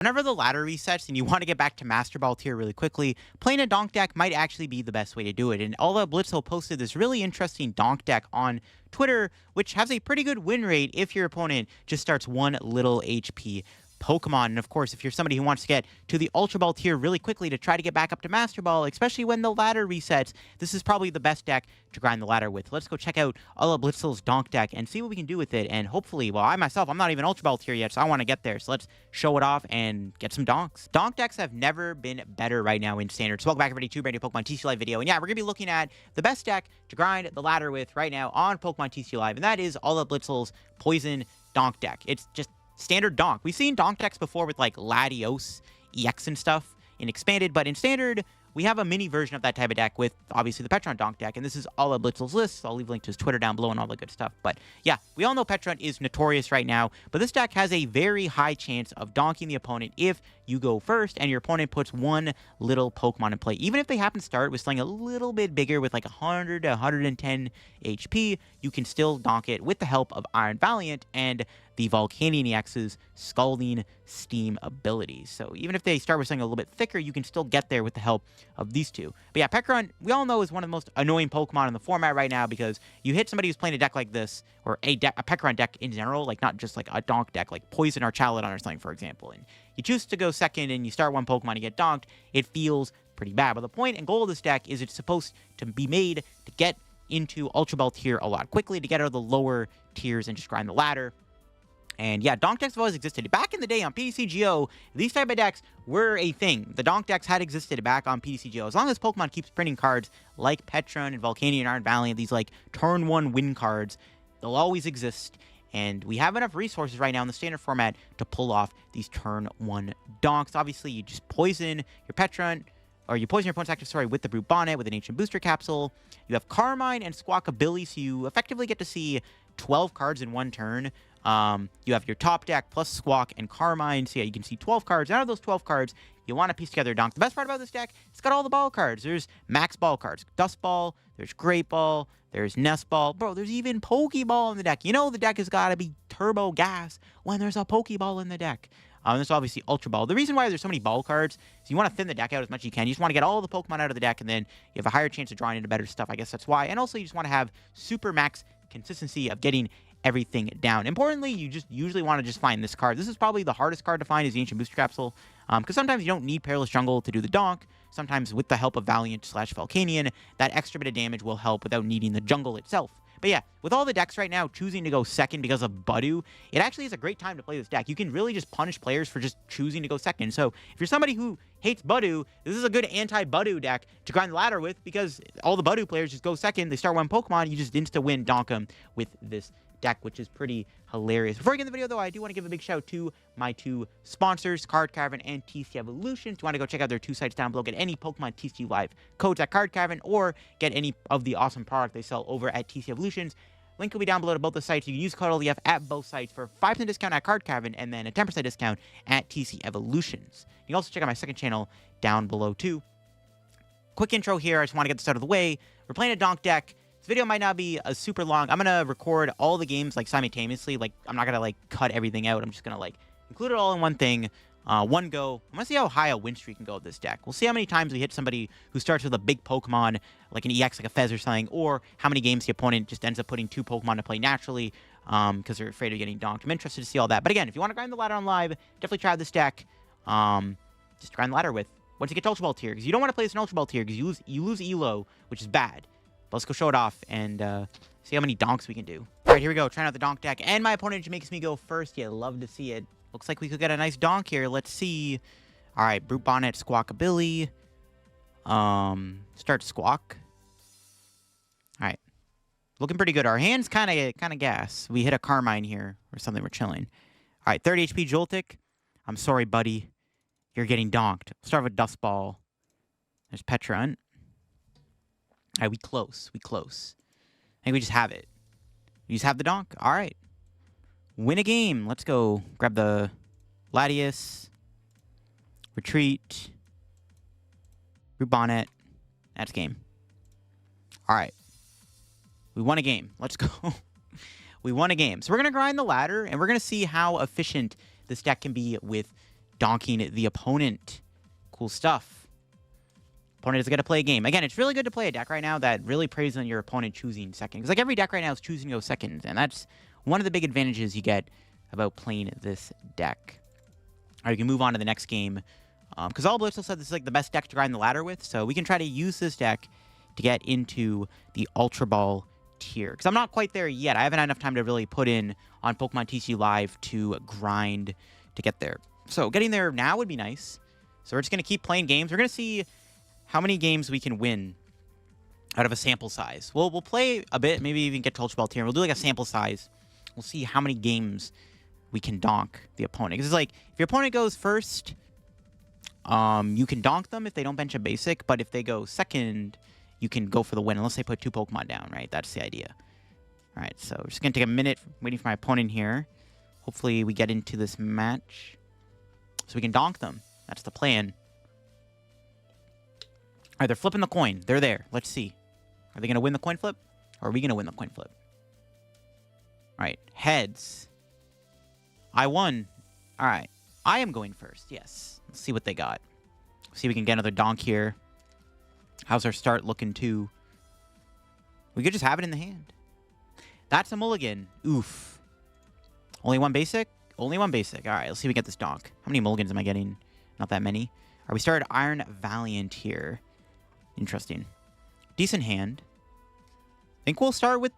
Whenever the ladder resets and you want to get back to Master Ball tier really quickly, playing a Donk deck might actually be the best way to do it. And All Out Blitzel posted this really interesting Donk deck on Twitter, which has a pretty good win rate if your opponent just starts one little HP Pokemon. And of course, if you're somebody who wants to get to the Ultra Ball tier really quickly to try to get back up to Master Ball, especially when the ladder resets, this is probably the best deck to grind the ladder with. Let's go check out All Out Blitzel's Donk deck and see what we can do with it. And hopefully, well, I'm not even Ultra Ball tier yet, so I want to get there. So let's show it off and get some Donks. Donk decks have never been better right now in Standard. So welcome back, everybody, to a brand new Pokemon TCG Live video. And yeah, we're going to be looking at the best deck to grind the ladder with right now on Pokemon TCG Live, and that is All Out Blitzel's Poison Donk deck. It's just standard Donk. We've seen Donk decks before with like Latios, EX and stuff in Expanded, but in Standard, we have a mini version of that type of deck with obviously the Pecharunt Donk deck, and this is All Out Blitzel's list. I'll leave a link to his Twitter down below and all the good stuff. But yeah, we all know Pecharunt is notorious right now, but this deck has a very high chance of donking the opponent if you go first and your opponent puts one little Pokemon in play. Even if they happen to start with something a little bit bigger with like 100 to 110 HP, you can still donk it with the help of Iron Valiant and the Volcanion EX's Scalding Steam abilities. So even if they start with something a little bit thicker, you can still get there with the help of these two. But yeah, Pecharunt, we all know, is one of the most annoying Pokemon in the format right now because you hit somebody who's playing a deck like this, or a Pecharunt deck in general, like not just like a Donk deck, like Poison or Chaladon or something, for example, and you choose to go second and you start one Pokemon to get donked, it feels pretty bad. But the point and goal of this deck is it's supposed to be made to get into Ultra Ball tier a lot quickly, to get out of the lower tiers and just grind the ladder. And yeah, Donk decks have always existed. Back in the day on PTCGO, these type of decks were a thing. The Donk decks had existed back on PTCGO. As long as Pokemon keeps printing cards like Pecharunt and Volcanion and Iron Valiant, these like turn one win cards, they'll always exist. And we have enough resources right now in the Standard format to pull off these turn one Donks. Obviously, you just poison your Pecharunt, or you poison your opponent's active story with the Brute Bonnet, with an Ancient Booster Capsule. You have Carmine and Squawkabilly, so you effectively get to see 12 cards in one turn. You have your top deck plus Squawk and Carmine, so yeah, you can see 12 cards. Out of those 12 cards, you want to piece together a Donk. The best part about this deck, it's got all the ball cards. There's max ball cards, Dusk Ball, there's Great Ball, there's Nest Ball. Bro, there's even Poké Ball in the deck. You know the deck has got to be turbo gas when there's a Poké Ball in the deck. There's obviously Ultra Ball. The reason why there's so many ball cards is you want to thin the deck out as much as you can. You just want to get all the Pokemon out of the deck, and then you have a higher chance of drawing into better stuff. I guess that's why. And also, you just want to have super max consistency of getting everything down. Importantly, you just usually want to just find this card. This is probably the hardest card to find, is the Ancient Booster Capsule, because sometimes you don't need Perilous Jungle to do the Donk. Sometimes with the help of Valiant / Volcanion, that extra bit of damage will help without needing the jungle itself. But yeah, with all the decks right now choosing to go second because of Budu, it actually is a great time to play this deck. You can really just punish players for just choosing to go second. So if you're somebody who hates Budu, this is a good anti-Budu deck to grind the ladder with, because all the Budu players just go second, they start one Pokemon, you just insta-win Donk them with this deck, which is pretty hilarious. Before we get in the video, though, I do want to give a big shout out to my two sponsors, Card Cavern and TC Evolutions. If you want to go check out their two sites down below, get any Pokemon TCG Live codes at Card Cavern, or get any of the awesome product they sell over at TC Evolutions. Link will be down below to both the sites. You can use code LDF at both sites for 5% discount at Card Cavern and then a 10% discount at TC Evolutions. You can also check out my second channel down below too. Quick intro here. I just want to get this out of the way. We're playing a Donk deck. This video might not be super long. I'm going to record all the games like simultaneously. Like, I'm not going to like cut everything out. I'm just going to like include it all in one thing, one go. I'm going to see how high a win streak can go with this deck. We'll see how many times we hit somebody who starts with a big Pokemon, like an EX, like a Fez or something, or how many games the opponent just ends up putting two Pokemon to play naturally because they're afraid of getting donked. I'm interested to see all that. But again, if you want to grind the ladder on live, definitely try this deck. Just grind the ladder with once you get to Ultra Ball tier, because you don't want to play this in Ultra Ball tier because you lose Elo, which is bad. But let's go show it off and see how many donks we can do. All right, here we go. Trying out the donk deck. And my opponent makes me go first. Yeah, love to see it. Looks like we could get a nice donk here. Let's see. All right, Brute Bonnet, Squawkabilly. Start Squawk. All right. Looking pretty good. Our hand's kind of gas. We hit a Carmine here or something. We're chilling. All right, 30 HP Joltik. I'm sorry, buddy. You're getting donked. Start with Dusk Ball. There's Pecharunt. All right, we close. I think we just have it. We just have the donk. All right. Win a game. Let's go grab the Latias. Retreat. Brute Bonnet. That's game. All right. We won a game. Let's go. We won a game. So we're going to grind the ladder, and we're going to see how efficient this deck can be with donking the opponent. Cool stuff. Opponent is going to play a game. Again, it's really good to play a deck right now that really preys on your opponent choosing second. Because like every deck right now is choosing to go second. And that's one of the big advantages you get about playing this deck. All right, we can move on to the next game. Because all Blitzel said this is like the best deck to grind the ladder with. So we can try to use this deck to get into the Ultra Ball tier. Because I'm not quite there yet. I haven't had enough time to really put in on Pokemon TCG Live to grind to get there. So getting there now would be nice. So we're just going to keep playing games. We're going to see how many games we can win out of a sample size. We'll play a bit, maybe even get to Ultra Ball tier. We'll do like a sample size. We'll see how many games we can donk the opponent. Because it's like, if your opponent goes first, you can donk them if they don't bench a basic. But if they go second, you can go for the win, unless they put 2 Pokemon down, right? That's the idea. All right, so we're just going to take a minute waiting for my opponent here. Hopefully we get into this match so we can donk them. That's the plan. All right, they're flipping the coin. They're there. Let's see. Are they going to win the coin flip? Or are we going to win the coin flip? All right, heads. I won. All right, I am going first. Yes. Let's see what they got. See if we can get another donk here. How's our start looking too? We could just have it in the hand. That's a mulligan. Oof. Only one basic? Only one basic. All right, let's see if we get this donk. How many mulligans am I getting? Not that many. All right, we started Iron Valiant here. Interesting. Decent hand. I think we'll start with...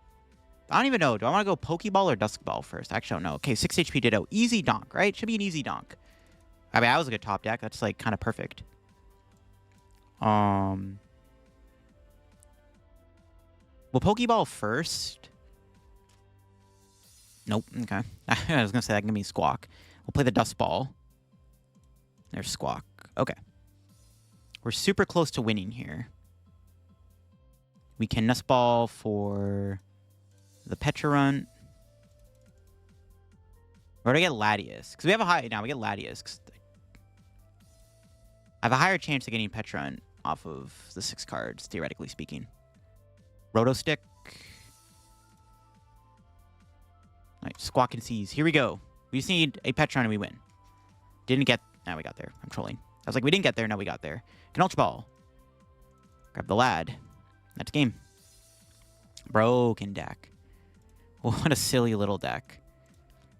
I don't even know. Do I want to go Poké Ball or Dusk Ball first? I actually don't know. Okay, 6 HP Ditto. Easy donk, right? Should be an easy donk. I mean, that was a good top deck. That's, like, kind of perfect. We'll Poké Ball first. Nope. Okay. I was going to say that can give me Squawk. We'll play the Dusk Ball. There's Squawk. Okay. We're super close to winning here. We can Nest Ball for the Pecharunt. Or do I get Latias? Because we have a high... Now we get Latias. I have a higher chance of getting Pecharunt off of the 6 cards, theoretically speaking. Roto-Stick. Alright, Squawk and Seize. Here we go. We just need a Pecharunt and we win. Didn't get... Now we got there. I'm trolling. I was like, we didn't get there. Now we got there. Can Ultra Ball. Grab the lad. That's game. Broken deck. What a silly little deck.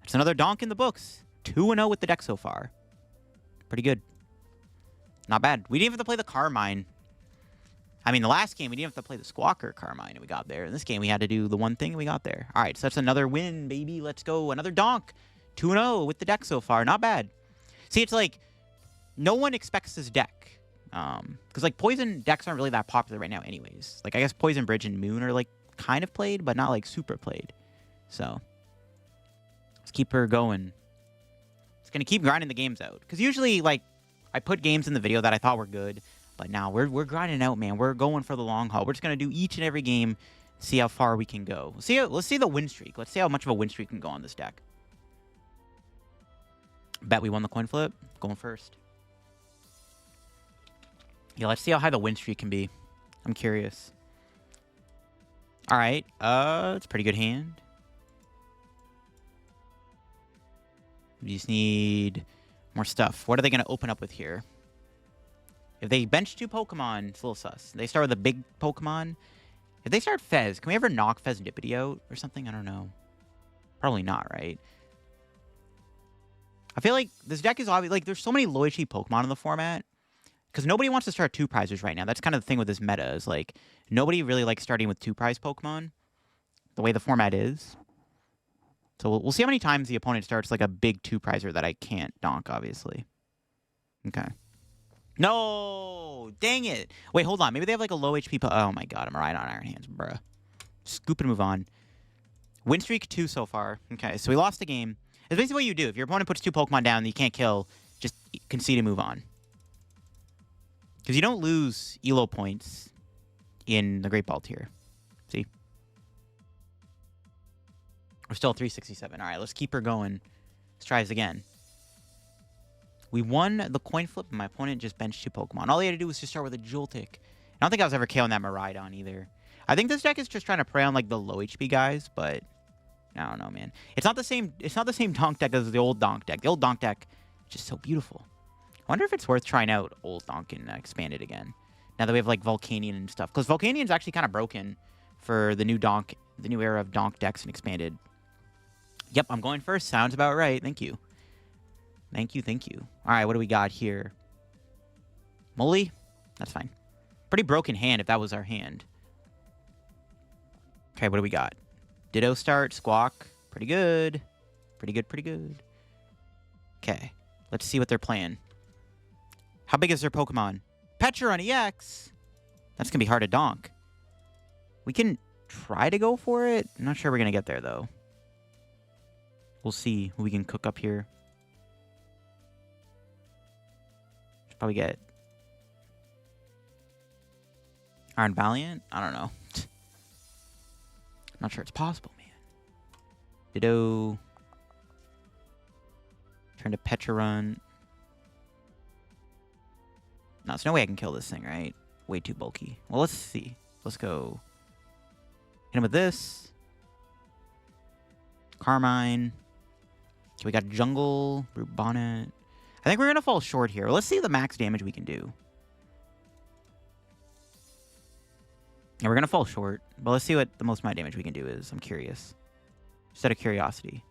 That's another donk in the books. 2-0 with the deck so far. Pretty good. Not bad. We didn't have to play the Carmine. I mean, the last game, we didn't have to play the Squawker Carmine, and we got there. In this game, we had to do the one thing, and we got there. All right, so that's another win, baby. Let's go. Another donk. 2-0 with the deck so far. Not bad. See, it's like, no one expects this deck. Because, like, Poison decks aren't really that popular right now anyways. Like, I guess Poison Bridge and Moon are, like, kind of played, but not, like, super played. So, let's keep her going. It's going to keep grinding the games out. Because usually, like, I put games in the video that I thought were good. But now we're grinding out, man. We're going for the long haul. We're just going to do each and every game, see how far we can go. Let's see the win streak. Let's see how much of a win streak can go on this deck. Bet we won the coin flip. Going first. Yeah, let's see how high the win streak can be. I'm curious. All right. It's a pretty good hand. We just need more stuff. What are they going to open up with here? If they bench 2 Pokemon, it's a little sus. They start with a big Pokemon. If they start Fez, can we ever knock Feznippity out or something? I don't know. Probably not, right? I feel like this deck is obvious. Like, there's so many low HP Pokemon in the format. Because nobody wants to start 2-prizers right now. That's kind of the thing with this meta. Is like, nobody really likes starting with 2-prize Pokemon. The way the format is. So we'll see how many times the opponent starts like a big 2-prizer that I can't donk, obviously. Okay. No! Dang it! Wait, hold on. Maybe they have like a low HP... Oh my god, I'm right on Iron Hands, bruh. Scoop and move on. Win streak 2 so far. Okay, so we lost the game. It's basically what you do. If your opponent puts 2 Pokemon down that you can't kill, just concede and move on. Because you don't lose ELO points in the Great Ball tier. See? We're still 367. Alright, let's keep her going. Let's try this again. We won the coin flip, and my opponent just benched 2 Pokemon. All he had to do was just start with a Joltik. I don't think I was ever KOing that Miraidon either. I think this deck is just trying to prey on like the low HP guys, but I don't know, man. It's not the same donk deck as the old donk deck. The old donk deck is just so beautiful. Wonder if it's worth trying out old Donk and expand it again. Now that we have, like, Volcanion and stuff. Because Volcanion's actually kind of broken for the new Donk, the new era of Donk decks and expanded. Yep, I'm going first. Sounds about right. Thank you. Thank you, thank you. All right, what do we got here? Molly? That's fine. Pretty broken hand if that was our hand. Okay, what do we got? Ditto start, Squawk. Pretty good. Pretty good, pretty good. Okay, let's see what they're playing. How big is their Pokemon? Pecharunt EX. That's going to be hard to donk. We can try to go for it. I'm not sure we're going to get there, though. We'll see who we can cook up here. Should probably get Iron Valiant? I don't know. Not sure it's possible, man. Ditto. Turn to Pecharunt. No, there's no way I can kill this thing, right? Way too bulky. Well, let's see. Let's go. Hit him with this. Carmine. Okay, we got Jungle. Brute Bonnet. I think we're going to fall short here. Let's see the max damage we can do. Yeah, we're going to fall short. But let's see what the most my damage we can do is. I'm curious. Just out of curiosity.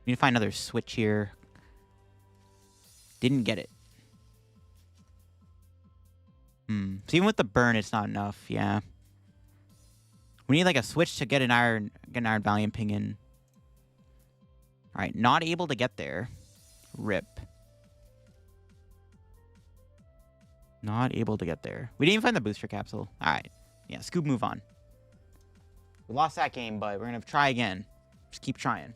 Need to find another switch here. Didn't get it. So even with the burn, it's not enough. Yeah. We need like a switch to get an Iron Valiant ping. All right, not able to get there. Rip. Not able to get there. We didn't even find the booster capsule. All right. Yeah, Scoob, move on. We lost that game, but we're going to try again. Just keep trying.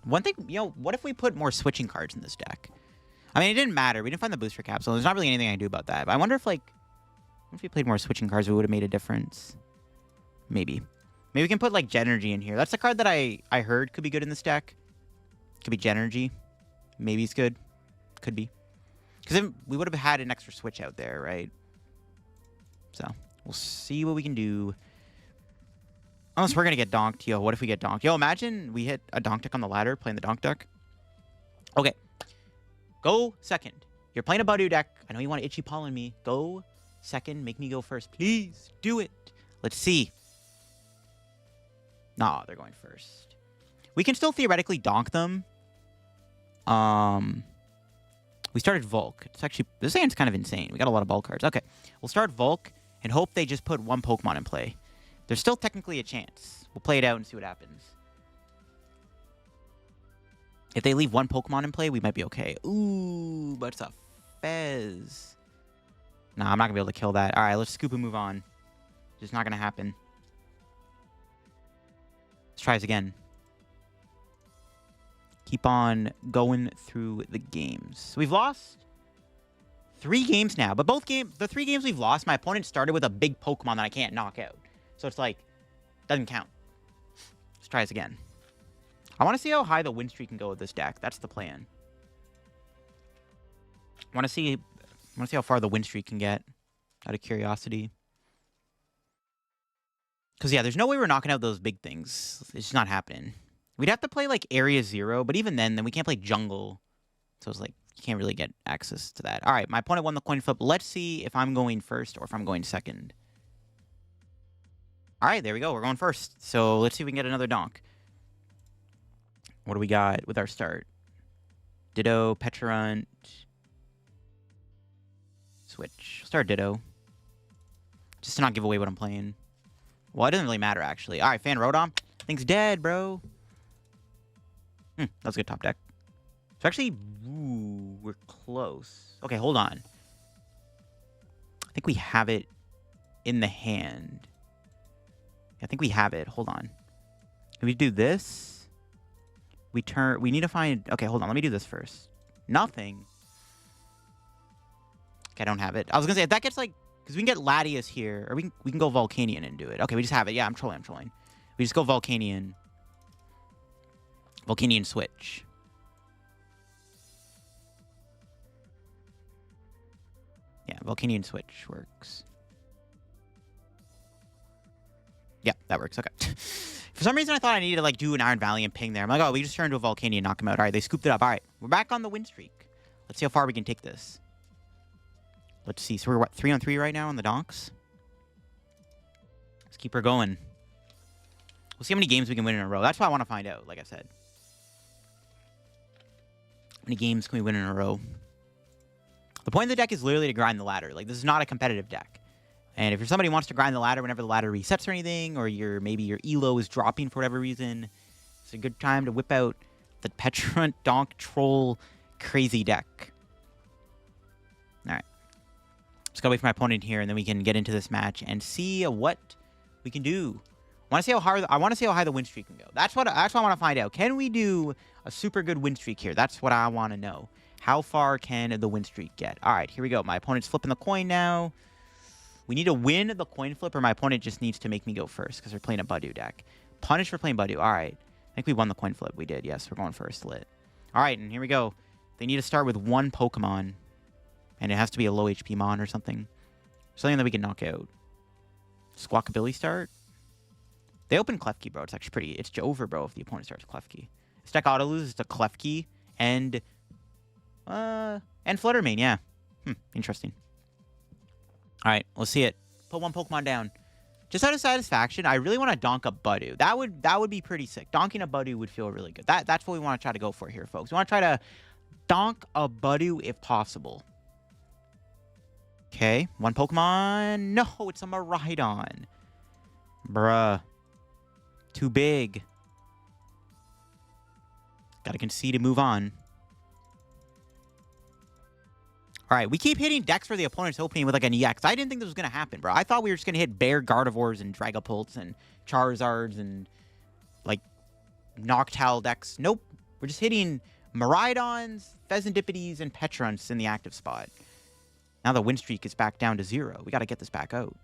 One thing, you know, what if we put more switching cards in this deck? I mean, it didn't matter. We didn't find the booster capsule. There's not really anything I can do about that. But I wonder if, like, if we played more switching cards, it would have made a difference. Maybe. Maybe we can put, like, Genergy in here. That's a card that I heard could be good in this deck. Could be Genergy. Maybe it's good. Could be. Because then we would have had an extra switch out there, right? So, we'll see what we can do. Unless we're going to get donked. Yo, what if we get donked? Yo, imagine we hit a donk deck on the ladder playing the donk deck. Okay. Go second. You're playing a Badu deck. I know you want to itchy pollen me. Go second. Make me go first. Please do it. Let's see. Nah, they're going first. We can still theoretically donk them. We started Volk. It's actually, this hand's kind of insane. We got a lot of ball cards. Okay. We'll start Volk and hope they just put one Pokemon in play. There's still technically a chance. We'll play it out and see what happens. If they leave one Pokemon in play, we might be okay. Ooh, but it's a Fez. Nah, I'm not going to be able to kill that. All right, let's scoop and move on. Just not going to happen. Let's try this again. Keep on going through the games. So we've lost 3 games now. But the 3 games we've lost, my opponent started with a big Pokemon that I can't knock out. So it's like, doesn't count. Let's try this again. I want to see how high the win streak can go with this deck. That's the plan. I want to see how far the win streak can get, out of curiosity. Because, yeah, there's no way we're knocking out those big things. It's just not happening. We'd have to play, like, Area 0, but even then we can't play Jungle. So it's like, you can't really get access to that. All right, my opponent won the coin flip. Let's see if I'm going first or if I'm going second. All right, there we go. We're going first. So let's see if we can get another donk. What do we got with our start? Ditto, Pecharunt. Switch. Start Ditto. Just to not give away what I'm playing. Well, it doesn't really matter, actually. All right, Fan Rotom. Thing's dead, bro. That was a good top deck. So actually, ooh, we're close. Okay, hold on. I think we have it in the hand. I think we have it. Hold on. If we do this, we need to find... Okay, hold on. Let me do this first. Nothing. Okay, I don't have it. I was going to say, if that gets like... Because we can get Latias here, or we can go Volcanion and do it. Okay, we just have it. Yeah, I'm trolling. We just go Volcanion. Volcanion switch. Yeah, Volcanion switch works. Yeah, that works. Okay. For some reason, I thought I needed to, like, do an Iron Valiant ping there. I'm like, oh, we just turned into a Volcanion and knock him out. All right, they scooped it up. All right, we're back on the win streak. Let's see how far we can take this. Let's see. So we're, what, 3-on-3 right now on the Donks? Let's keep her going. We'll see how many games we can win in a row. That's what I want to find out, like I said. How many games can we win in a row? The point of the deck is literally to grind the ladder. Like, this is not a competitive deck. And if you're somebody who wants to grind the ladder whenever the ladder resets or anything, or maybe your elo is dropping for whatever reason, it's a good time to whip out the Pecharunt Donk Troll crazy deck. Alright. Just gotta wait for my opponent here, and then we can get into this match and see what we can do. I want to see how high the win streak can go. That's what I want to find out. Can we do a super good win streak here? That's what I want to know. How far can the win streak get? Alright, here we go. My opponent's flipping the coin now. We need to win the coin flip, or my opponent just needs to make me go first because they're playing a Budu deck. Punish for playing Budu. All right. I think we won the coin flip. We did. Yes, we're going first. Lit. All right, and here we go. They need to start with one Pokemon, and it has to be a low HP Mon or something. Something that we can knock out. Squawkabilly start? They open Klefki, bro. It's actually pretty. It's over, bro, if the opponent starts Klefki. This deck auto loses to Klefki and Fluttermane, yeah. Interesting. All right, let's see it. Put one Pokemon down. Just out of satisfaction, I really want to donk a Budu. That would be pretty sick. Donking a Budu would feel really good. That's what we want to try to go for here, folks. We want to try to donk a Budu if possible. Okay, one Pokemon. No, it's a Miraidon. Bruh. Too big. Gotta concede to move on. All right, we keep hitting decks for the opponent's opening with like an EX. I didn't think this was going to happen, bro. I thought we were just going to hit Bear Gardevoirs and Dragapults and Charizards and, like, Noctowl decks. Nope. We're just hitting Miraidons, Pheasantippities, and Petarunts in the active spot. Now the win streak is back down to 0. We got to get this back out.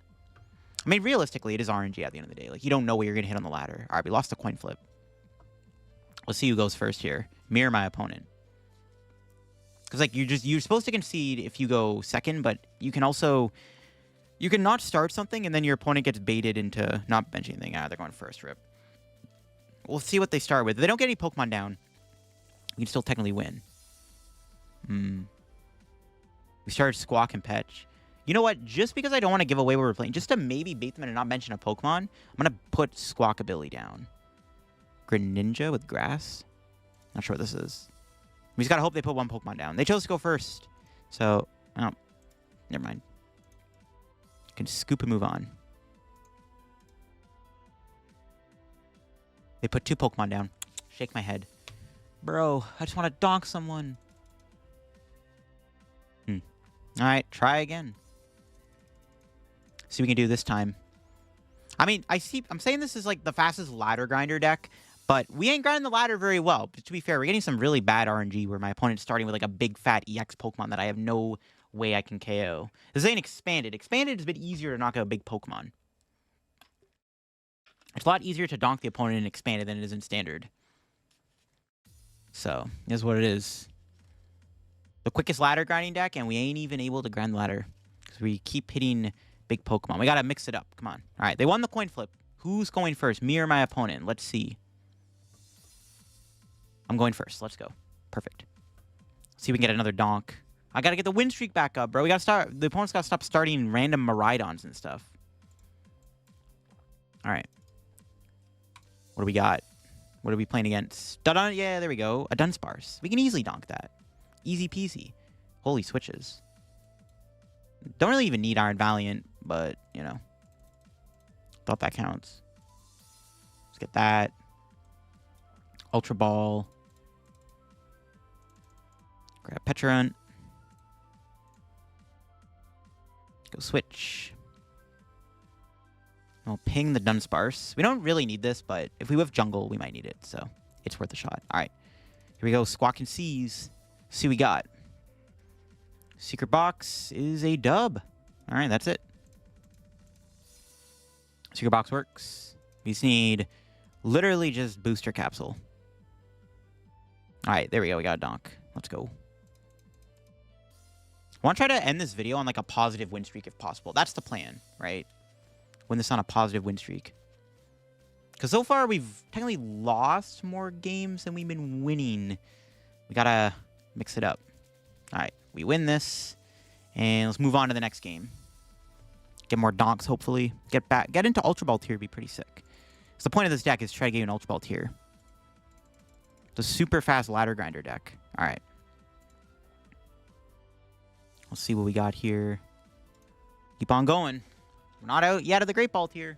I mean, realistically, it is RNG at the end of the day. Like, you don't know where you're going to hit on the ladder. All right, we lost the coin flip. Let's see who goes first here. Mirror my opponent. Because, like, you're supposed to concede if you go second, but you can also... You can not start something, and then your opponent gets baited into not benching anything. Ah, they're going first, rip. We'll see what they start with. If they don't get any Pokemon down, we can still technically win. We started Squawk and Petch. You know what? Just because I don't want to give away what we're playing, just to maybe bait them and not mention a Pokemon, I'm going to put Squawkabilly down. Greninja with Grass? Not sure what this is. We just got to hope they put one Pokemon down. They chose to go first. So, oh, never mind. Can scoop and move on. They put 2 Pokemon down. Shake my head. Bro, I just want to donk someone. Alright, try again. See what we can do this time. I mean, I'm saying this is like the fastest ladder grinder deck, but we ain't grinding the ladder very well. But to be fair, we're getting some really bad RNG where my opponent's starting with like a big fat EX Pokemon that I have no way I can KO. This ain't expanded. Expanded is a bit easier to knock out a big Pokemon. It's a lot easier to donk the opponent in expanded than it is in standard. So, here's what it is. The quickest ladder grinding deck, and we ain't even able to grind the ladder. Because we keep hitting big Pokemon. We gotta mix it up. Come on. Alright, they won the coin flip. Who's going first? Me or my opponent? Let's see. I'm going first. Let's go. Perfect. Let's see if we can get another donk. I gotta get the win streak back up, bro. We gotta start. The opponent's gotta stop starting random Miraidons and stuff. Alright. What do we got? What are we playing against? Yeah, there we go. A Dunsparce. We can easily donk that. Easy peasy. Holy switches. Don't really even need Iron Valiant, but, you know. Thought that counts. Let's get that. Ultra Ball. Grab Pecharunt. Go switch. I'll ping the Dunsparce. We don't really need this, but if we whiff Jungle, we might need it, so it's worth a shot. Alright. Here we go. Squawk and Seize. See what we got. Secret box is a dub. Alright, that's it. Secret box works. We just need literally just booster capsule. Alright, there we go. We got a donk. Let's go. I want to try to end this video on like a positive win streak if possible. That's the plan, right? Win this on a positive win streak. Because so far, we've technically lost more games than we've been winning. We gotta mix it up. All right, we win this. And let's move on to the next game. Get more donks, hopefully. Get into Ultra Ball tier would be pretty sick. So the point of this deck is to try to get you an Ultra Ball tier. It's a super fast ladder grinder deck. All right. Let's see what we got here. Keep on going. We're not out yet of the Great Ball tier.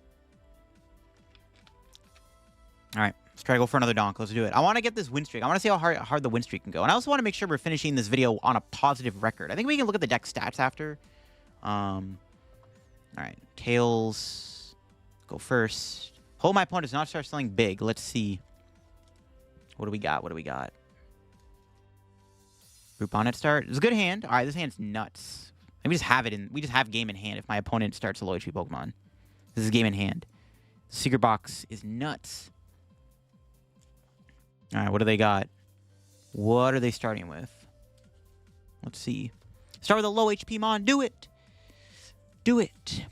All right. Let's try to go for another donk. Let's do it. I want to get this win streak. I want to see how hard the win streak can go. And I also want to make sure we're finishing this video on a positive record. I think we can look at the deck stats after. All right. Tails. Go first. Hope my opponent does not start selling big. Let's see. What do we got? What do we got? Brute Bonnet start. It's a good hand. All right, this hand's nuts. And we just have it in. We just have game in hand if my opponent starts a low HP Pokemon. This is game in hand. Secret box is nuts. All right, what do they got? What are they starting with? Let's see. Start with a low HP Mon. Do it. Do it.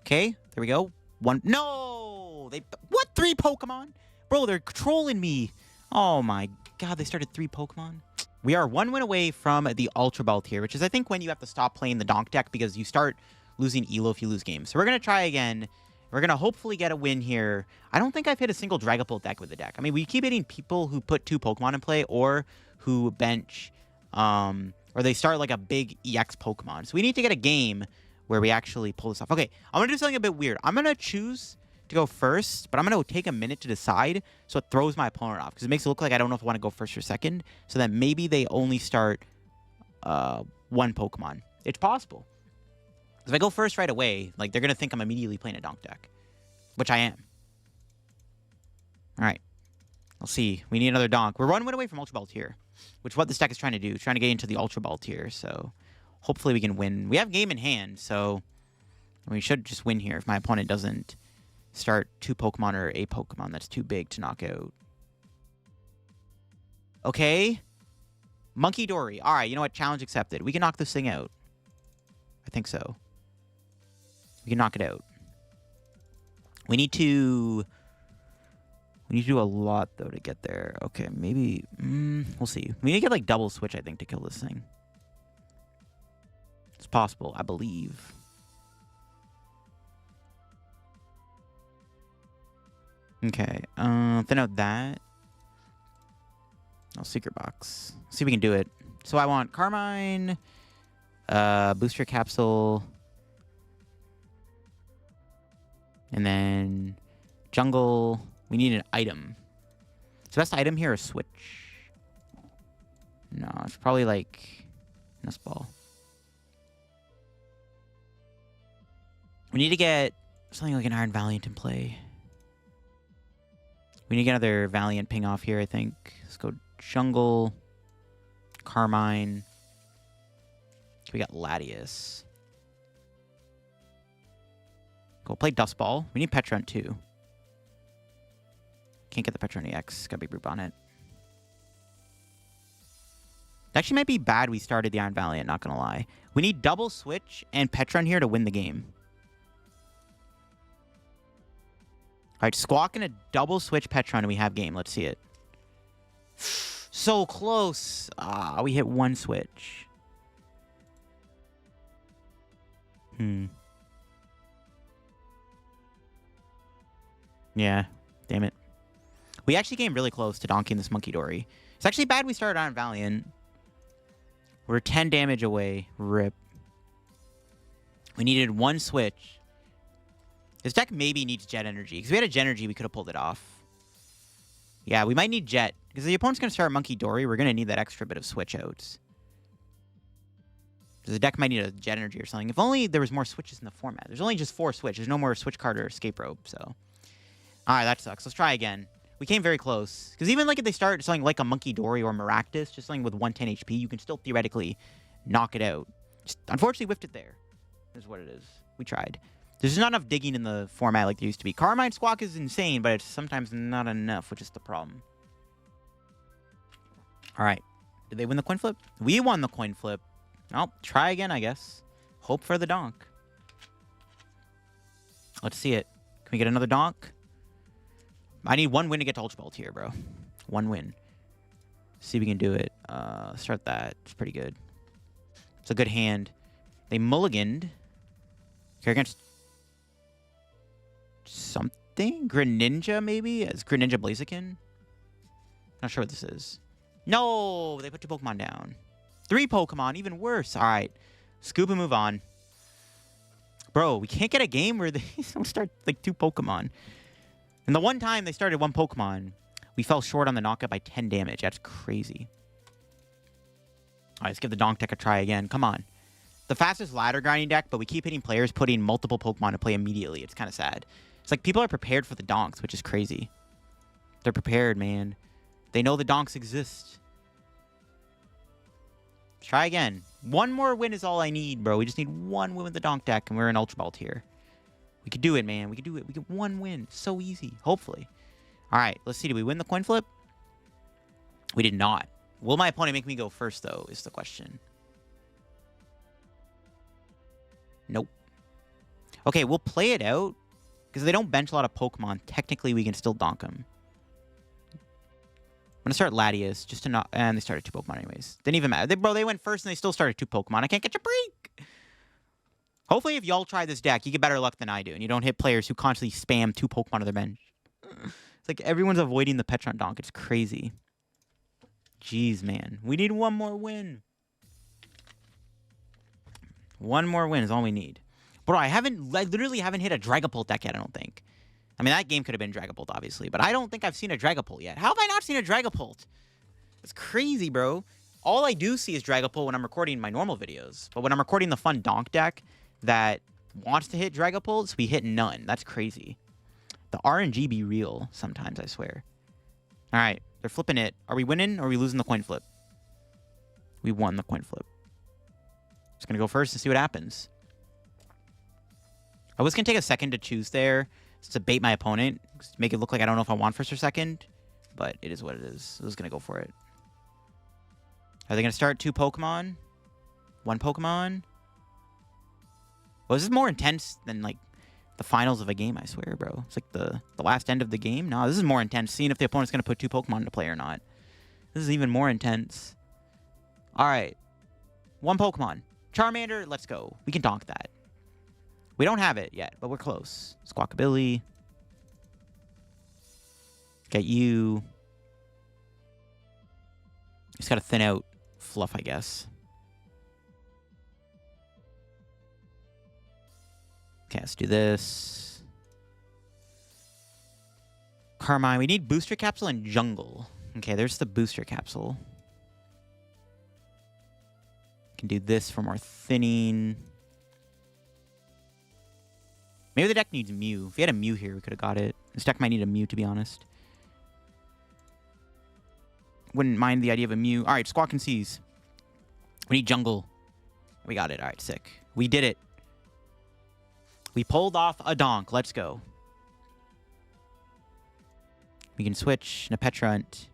Okay, there we go. One. No! What? 3 Pokemon? Bro, they're trolling me. Oh my god, they started 3 Pokemon. We are 1 win away from the Ultra Ball tier, which is, I think, when you have to stop playing the Donk deck because you start losing ELO if you lose games. So we're going to try again. We're going to hopefully get a win here. I don't think I've hit a single Dragapult deck with the deck. I mean, we keep hitting people who put 2 Pokemon in play or who bench, or they start like a big EX Pokemon. So we need to get a game where we actually pull this off. Okay, I'm going to do something a bit weird. I'm going to choose to go first, but I'm going to take a minute to decide so it throws my opponent off because it makes it look like I don't know if I want to go first or second, so that maybe they only start 1 Pokemon. It's possible. If I go first right away, like, they're going to think I'm immediately playing a Donk deck, which I am. All right. Let's see. We need another Donk. We're 1 win away from Ultra Ball tier, which is what this deck is trying to do. Trying to get into the Ultra Ball tier, so hopefully we can win. We have game in hand, so we should just win here if my opponent doesn't start 2 Pokemon or a Pokemon that's too big to knock out. Okay. Monkey Dory. All right, you know what? Challenge accepted. We can knock this thing out. I think so. We can knock it out. We need to do a lot, though, to get there. Okay, maybe... we'll see. We need to get, like, double switch, I think, to kill this thing. It's possible, I believe. Okay, thin out that. Oh, secret box. Let's see if we can do it. So I want Carmine, booster capsule, and then jungle. We need an item. Is the best item here a switch? No, it's probably like Nest Ball. We need to get something like an Iron Valiant in play. We need to get another Valiant ping off here, I think. Let's go Jungle, Carmine. We got Latias. Go play Dusk Ball. We need Pecharunt too. Can't get the Pecharunt EX. Gotta be Brute Bonnet. It actually might be bad we started the Iron Valiant, not gonna lie. We need double switch and Pecharunt here to win the game. Alright, Squawk and a double switch Pecharunt and we have game. Let's see it. So close. Ah, we hit 1 switch. Yeah, damn it. We actually came really close to donking this Monkey Dory. It's actually bad we started Iron Valiant. We're 10 damage away. Rip. We needed 1 switch. This deck maybe needs Jet Energy. Because if we had a Jet Energy, we could have pulled it off. Yeah, we might need Jet. Because if the opponent's going to start Monkey Dory, we're going to need that extra bit of switch outs. Because the deck might need a Jet Energy or something. If only there was more switches in the format. There's only just 4 switch. There's no more switch card or escape rope, so. Alright, that sucks. Let's try again. We came very close. Because even like if they start something like a Monkey Dory or Maractus, just something with 110 HP, you can still theoretically knock it out. Just, unfortunately, whiffed it there. Is what it is. We tried. There's not enough digging in the format like there used to be. Carmine Squawk is insane, but it's sometimes not enough, which is the problem. Alright. Did they win the coin flip? We won the coin flip. Well, try again, I guess. Hope for the donk. Let's see it. Can we get another donk? I need one win to get to Ultra Ball tier, bro. One win. See if we can do it. Start that. It's pretty good. It's a good hand. They mulliganed. Care against something? Greninja, maybe? It's Greninja Blaziken? Not sure what this is. No! They put 2 Pokemon down. 3 Pokemon, even worse. Alright. Scoop and move on. Bro, we can't get a game where they don't start like 2 Pokemon. And the one time they started 1 Pokemon, we fell short on the knockout by 10 damage. That's crazy. Alright, let's give the Donk deck a try again. Come on. The fastest ladder grinding deck, but we keep hitting players putting multiple Pokemon to play immediately. It's kind of sad. It's like people are prepared for the Donks, which is crazy. They're prepared, man. They know the Donks exist. Let's try again. One more win is all I need, bro. We just need 1 win with the Donk deck, and we're in Ultra Ball tier. We could do it, man. We could do it. We get 1 win. So easy. Hopefully. All right. Let's see. Did we win the coin flip? We did not. Will my opponent make me go first, though, is the question. Nope. Okay, we'll play it out. Because if they don't bench a lot of Pokemon, technically we can still donk them. I'm going to start Latias just to not... And they started 2 Pokemon anyways. Didn't even matter. They went first and they still started 2 Pokemon. I can't catch a break. Hopefully if y'all try this deck, you get better luck than I do. And you don't hit players who constantly spam 2 Pokemon on their bench. It's like everyone's avoiding the Pecharunt Donk. It's crazy. Jeez, man. We need 1 more win. 1 more win is all we need. Bro, I literally haven't hit a Dragapult deck yet, I don't think. I mean, that game could have been Dragapult, obviously. But I don't think I've seen a Dragapult yet. How have I not seen a Dragapult? It's crazy, bro. All I do see is Dragapult when I'm recording my normal videos. But when I'm recording the fun Donk deck that wants to hit Dragapults, we hit none. That's crazy. The RNG be real sometimes, I swear. All right, they're flipping it. Are we winning or are we losing the coin flip? We won the coin flip. Just going to go first and see what happens. I was going to take a second to choose there just to bait my opponent. Make it look like I don't know if I want first or second. But it is what it is. I was going to go for it. Are they going to start 2 Pokemon? 1 Pokemon? Well, this is more intense than, like, the finals of a game, I swear, bro. It's like the last end of the game. No, this is more intense. Seeing if the opponent's going to put 2 Pokemon into play or not. This is even more intense. All right. 1 Pokemon. Charmander, let's go. We can donk that. We don't have it yet, but we're close. Squawkabilly. Get you. Just got to thin out fluff, I guess. Okay, let's do this. Carmine, we need Booster Capsule and Jungle. Okay, there's the Booster Capsule. Can do this for more thinning. Maybe the deck needs Mew. If we had a Mew here, we could have got it. This deck might need a Mew, to be honest. Wouldn't mind the idea of a Mew. All right, Squawk and Seize. We need Jungle. We got it. All right, sick. We did it. We pulled off a donk. Let's go. We can switch to Pecharunt.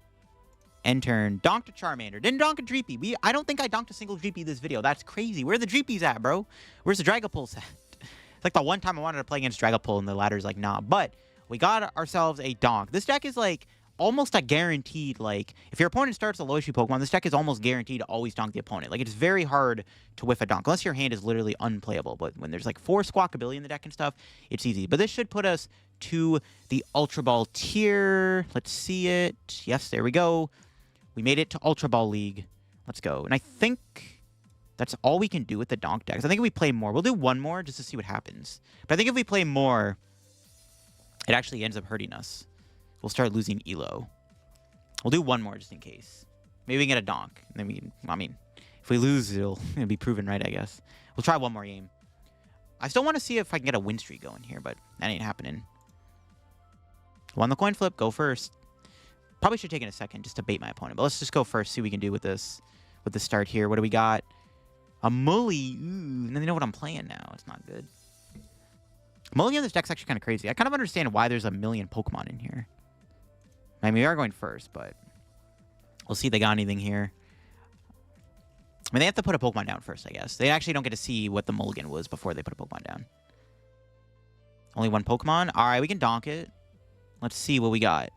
End turn. Donk to Charmander. Didn't donk a Dreepy. I don't think I donked a single Dreepy this video. That's crazy. Where are the Dreepies at, bro? Where's the Dragapults at? It's like the one time I wanted to play against Dragapult and the ladder's like, nah. But we got ourselves a donk. This deck is like almost a guaranteed, like, if your opponent starts a low HP Pokemon, this deck is almost guaranteed to always donk the opponent. Like, it's very hard to whiff a donk, unless your hand is literally unplayable. But when there's like 4 Squawkabilly in the deck and stuff, it's easy. But this should put us to the Ultra Ball tier. Let's see it. Yes, there we go. We made it to Ultra Ball League. Let's go. And I think that's all we can do with the donk decks. I think if we play more, we'll do 1 more just to see what happens. But I think if we play more, it actually ends up hurting us. We'll start losing Elo. We'll do 1 more just in case. Maybe we can get a donk. And then we can, I mean, if we lose, it'll be proven right, I guess. We'll try 1 more game. I still want to see if I can get a win streak going here, but that ain't happening. Won the coin flip. Go first. Probably should take it a second just to bait my opponent. But let's just go first, see what we can do with this start here. What do we got? A Mully. Ooh, they know what I'm playing now. It's not good. Mully on this deck's actually kind of crazy. I kind of understand why there's a million Pokemon in here. I mean, we are going first, but we'll see if they got anything here. I mean, they have to put a Pokemon down first, I guess. They actually don't get to see what the mulligan was before they put a Pokemon down. Only 1 Pokemon? All right, we can donk it. Let's see what we got.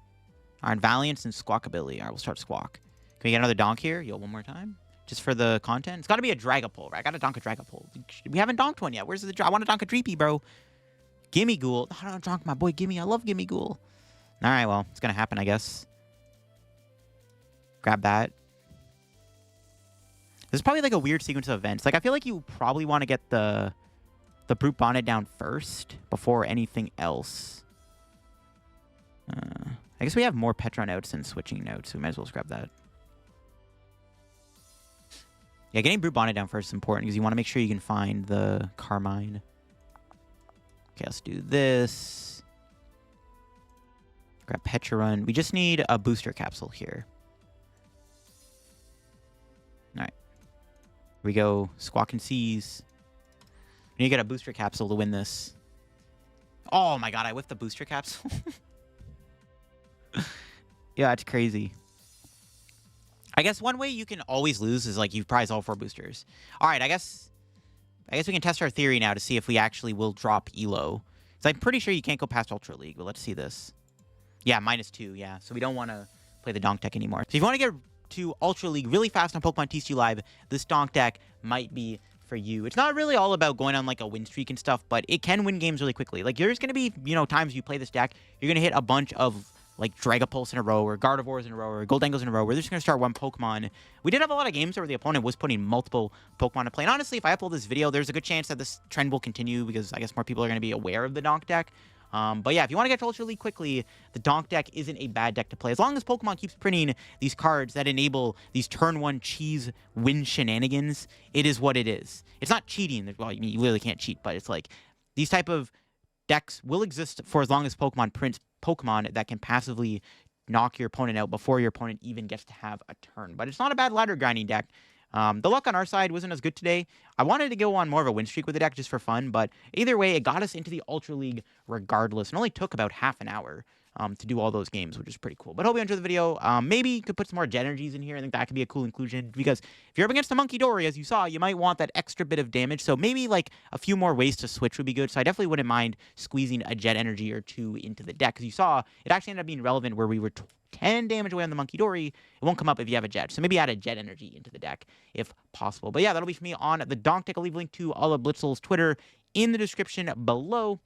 Iron Valiants and Squawkabilly. All right, we'll start Squawk. Can we get another Donk here? Yo, one more time. Just for the content. It's got to be a Dragapult, right? I got to donk a Dragapult. We haven't donked one yet. Where's the... I want to donk a Dreepy, bro. Gimme Ghoul. I don't donk my boy Gimme. I love Gimme Ghoul. All right, well, it's going to happen, I guess. Grab that. This is probably like a weird sequence of events. Like, I feel like you probably want to get the Brute Bonnet down first before anything else. I guess we have more Pecharunt notes than switching notes, so we might as well just grab that. Yeah, getting Brute Bonnet down first is important because you want to make sure you can find the Carmine. Okay, let's do this. Grab Pecharunt. We just need a booster capsule here. All right. Here we go. Squawk and Seize. We need to get a booster capsule to win this. Oh my god, I whiffed the booster capsule. Yeah, it's crazy. I guess one way you can always lose is like you prize all 4 boosters. All right, I guess we can test our theory now to see if we actually will drop Elo. So I'm pretty sure you can't go past Ultra League, but let's see this. Yeah, -2, yeah. So we don't want to play the Donk deck anymore. So if you want to get to Ultra League really fast on Pokemon TCG Live, this Donk deck might be for you. It's not really all about going on like a win streak and stuff, but it can win games really quickly. Like there's going to be, you know, times you play this deck, you're going to hit a bunch of like Dragapults in a row, or Gardevoirs in a row, or Goldengles in a row, where they're just going to start one Pokemon. We did have a lot of games where the opponent was putting multiple Pokemon to play. And honestly, if I upload this video, there's a good chance that this trend will continue because I guess more people are going to be aware of the Donk deck. But yeah, if you want to get to Ultra League quickly, the Donk deck isn't a bad deck to play. As long as Pokemon keeps printing these cards that enable these turn 1 cheese win shenanigans, it is what it is. It's not cheating. Well, you literally can't cheat, but it's like these type of decks will exist for as long as Pokemon prints Pokemon that can passively knock your opponent out before your opponent even gets to have a turn. But it's not a bad ladder grinding deck. The luck on our side wasn't as good today. I wanted to go on more of a win streak with the deck just for fun, but either way, it got us into the Ultra League regardless. It only took about half an hour to do all those games, which is pretty cool. But hope you enjoyed the video. Maybe you could put some more Jet Energies in here. I think that could be a cool inclusion because if you're up against a Monkey Dory, as you saw, you might want that extra bit of damage. So maybe like a few more ways to switch would be good. So I definitely wouldn't mind squeezing a Jet Energy or 2 into the deck because you saw it actually ended up being relevant where we were 10 damage away on the Monkey Dory. It won't come up if you have a Jet. So maybe add a Jet Energy into the deck if possible. But yeah, that'll be for me on the Donk deck. I'll leave a link to all of Blitzel's Twitter in the description below.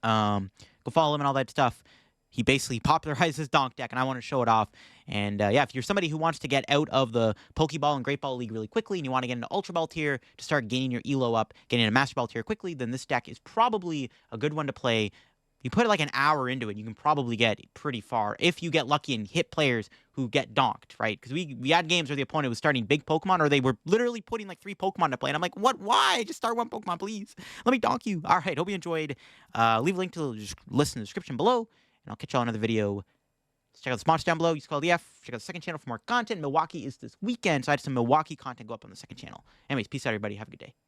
Go follow him and all that stuff. He basically popularized his Donk deck, and I want to show it off. And yeah, if you're somebody who wants to get out of the Pokeball and Great Ball League really quickly, and you want to get into Ultra Ball tier to start gaining your Elo up, getting a Master Ball tier quickly, then this deck is probably a good one to play. You put like an hour into it, you can probably get pretty far if you get lucky and hit players who get donked, right? Because we had games where the opponent was starting big Pokemon, or they were literally putting like 3 Pokemon to play, and I'm like, what? Why? Just start 1 Pokemon, please. Let me donk you. All right, hope you enjoyed. Leave a link to the list in the description below, and I'll catch y'all in another video. Check out the sponsors down below. Use code LittleDarkFury. Check out the second channel for more content. Milwaukee is this weekend, so I had some Milwaukee content go up on the second channel. Anyways, peace out, everybody. Have a good day.